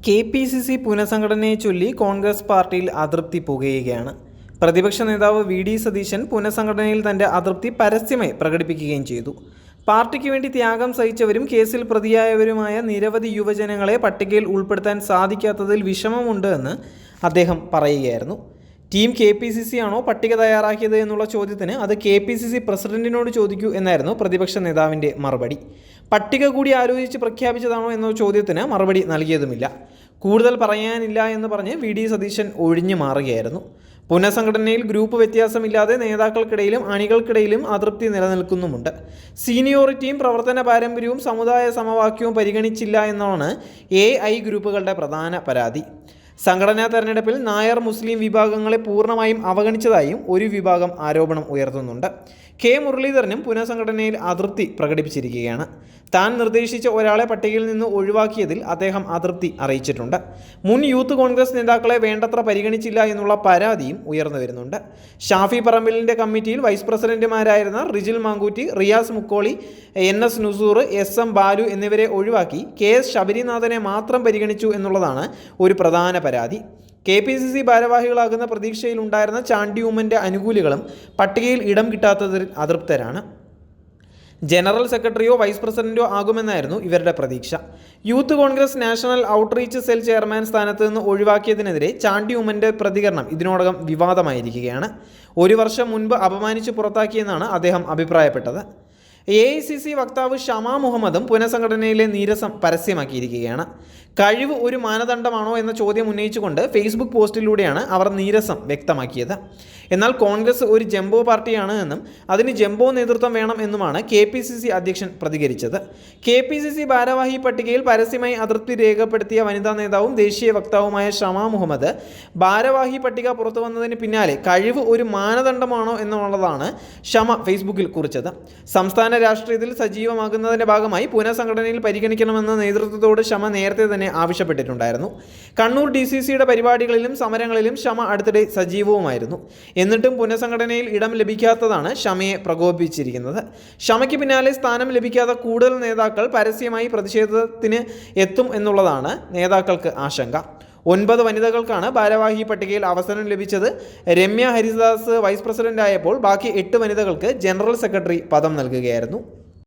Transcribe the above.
KPCC പുനഃസംഘടനയെ ചൊല്ലി കോൺഗ്രസ് പാർട്ടിയിൽ അതൃപ്തി പുകയുകയാണ്. പ്രതിപക്ഷ നേതാവ് VD സതീശൻ പുനഃസംഘടനയിൽ തന്റെ അതൃപ്തി പരസ്യമായി പ്രകടിപ്പിക്കുകയും ചെയ്തു. പാർട്ടിക്ക് വേണ്ടി ത്യാഗം സഹിച്ചവരും കേസിൽ പ്രതിയായവരുമായ നിരവധി യുവജനങ്ങളെ പട്ടികയിൽ ഉൾപ്പെടുത്താൻ സാധിക്കാത്തതിൽ വിഷമമുണ്ട് എന്ന് അദ്ദേഹം പറയുകയായിരുന്നു. ടീം KPCC ആണോ പട്ടിക തയ്യാറാക്കിയത് എന്നുള്ള ചോദ്യത്തിന് അത് KPCC പ്രസിഡന്റിനോട് ചോദിക്കൂ എന്നായിരുന്നു പ്രതിപക്ഷ നേതാവിൻ്റെ മറുപടി. പട്ടിക കൂടി ആലോചിച്ച് പ്രഖ്യാപിച്ചതാണോ എന്ന ചോദ്യത്തിന് മറുപടി നൽകിയതുമില്ല. കൂടുതൽ പറയാനില്ല എന്ന് പറഞ്ഞ് VD സതീശൻ ഒഴിഞ്ഞു മാറുകയായിരുന്നു. പുനഃസംഘടനയിൽ ഗ്രൂപ്പ് വ്യത്യാസമില്ലാതെ നേതാക്കൾക്കിടയിലും അണികൾക്കിടയിലും അതൃപ്തി നിലനിൽക്കുന്നുമുണ്ട്. സീനിയോറിറ്റിയും പ്രവർത്തന പാരമ്പര്യവും സമുദായ സമവാക്യവും പരിഗണിച്ചില്ല എന്നാണ് AI ഗ്രൂപ്പുകളുടെ പ്രധാന പരാതി. സംഘടനാ തെരഞ്ഞെടുപ്പിൽ നായർ മുസ്ലിം വിഭാഗങ്ങളെ പൂർണ്ണമായും അവഗണിച്ചതായും ഒരു വിഭാഗം ആരോപണം ഉയർത്തുന്നുണ്ട്. K മുരളീധരനും പുനഃസംഘടനയിൽ അതൃപ്തി പ്രകടിപ്പിച്ചിരിക്കുകയാണ്. താൻ നിർദ്ദേശിച്ച ഒരാളെ പട്ടികയിൽ നിന്ന് ഒഴിവാക്കിയതിൽ അദ്ദേഹം അതൃപ്തി അറിയിച്ചിട്ടുണ്ട്. മുൻ യൂത്ത് കോൺഗ്രസ് നേതാക്കളെ വേണ്ടത്ര പരിഗണിച്ചില്ല എന്നുള്ള പരാതിയും ഉയർന്നു വരുന്നുണ്ട്. ഷാഫി പറമ്പിലിൻ്റെ കമ്മിറ്റിയിൽ വൈസ് പ്രസിഡന്റുമാരായിരുന്ന റിജിൽ മാങ്കൂറ്റി, റിയാസ് മുക്കോളി, NS നുസൂർ, SM ബാലു എന്നിവരെ ഒഴിവാക്കി KS ശബരിനാഥനെ മാത്രം പരിഗണിച്ചു എന്നുള്ളതാണ് ഒരു പ്രധാന പരാതി. KPCC ഭാരവാഹികളാകുന്ന പ്രതീക്ഷയിലുണ്ടായിരുന്ന ചാണ്ടി ഉമ്മൻ്റെ അനുകൂലികളും പട്ടികയിൽ ഇടം കിട്ടാത്തതിൽ അതൃപ്തരാണ്. ജനറൽ സെക്രട്ടറിയോ വൈസ് പ്രസിഡന്റോ ആകുമെന്നായിരുന്നു ഇവരുടെ പ്രതീക്ഷ. Youth Congress national outreach cell chairman സ്ഥാനത്ത് നിന്ന് ഒഴിവാക്കിയതിനെതിരെ ചാണ്ടി ഉമ്മൻ്റെ പ്രതികരണം ഇതിനോടകം വിവാദമായിരിക്കുകയാണ്. ഒരു വർഷം മുൻപ് അപമാനിച്ച് പുറത്താക്കിയെന്നാണ് അദ്ദേഹം അഭിപ്രായപ്പെട്ടത്. AICC വക്താവ് ഷമാ മുഹമ്മദും പുനഃസംഘടനയിലെ നീരസം പരസ്യമാക്കിയിരിക്കുകയാണ്. കഴിവ് ഒരു മാനദണ്ഡമാണോ എന്ന ചോദ്യം ഉന്നയിച്ചുകൊണ്ട് ഫേസ്ബുക്ക് പോസ്റ്റിലൂടെയാണ് അവർ നീരസം വ്യക്തമാക്കിയത്. എന്നാൽ കോൺഗ്രസ് ഒരു ജംബോ പാർട്ടിയാണ് എന്നും അതിന് ജംബോ നേതൃത്വം വേണം എന്നുമാണ് KPCC അധ്യക്ഷൻ പ്രതികരിച്ചത്. KPCC ഭാരവാഹി പട്ടികയിൽ പരസ്യമായി അതൃപ്തി രേഖപ്പെടുത്തിയ വനിതാ നേതാവും ദേശീയ വക്താവുമായ ഷമാ മുഹമ്മദ് ഭാരവാഹി പട്ടിക പുറത്തു വന്നതിന് പിന്നാലെ കഴിവ് ഒരു മാനദണ്ഡമാണോ എന്നുള്ളതാണ് ഷമ ഫേസ്ബുക്കിൽ കുറിച്ചത്. സംസ്ഥാന രാഷ്ട്രീയത്തിൽ സജീവമാകുന്നതിൻ്റെ ഭാഗമായി പുനഃസംഘടനയിൽ പരിഗണിക്കണമെന്ന നേതൃത്വത്തോട് ഷമ നേരത്തെ തന്നെ ആവശ്യപ്പെട്ടിട്ടുണ്ടായിരുന്നു. കണ്ണൂർ DCCയുടെ പരിപാടികളിലും സമരങ്ങളിലും ഷമ അടുത്തിടെ സജീവവുമായിരുന്നു. എന്നിട്ടും പുനഃസംഘടനയിൽ ഇടം ലഭിക്കാത്തതാണ് ഷമയെ പ്രകോപിപ്പിച്ചിരിക്കുന്നത്. ഷമയ്ക്ക് പിന്നാലെ സ്ഥാനം ലഭിക്കാത്ത കൂടുതൽ നേതാക്കൾ പരസ്യമായി പ്രതിഷേധത്തിന് എത്തും എന്നുള്ളതാണ് നേതാക്കൾക്ക് ആശങ്ക. 9 വനിതകൾക്കാണ് ഭാരവാഹി പട്ടികയിൽ അവസരം ലഭിച്ചത്. രമ്യ ഹരിദാസ് വൈസ് പ്രസിഡന്റായപ്പോൾ ബാക്കി 8 വനിതകൾക്ക് ജനറൽ സെക്രട്ടറി പദം നൽകുകയായിരുന്നു.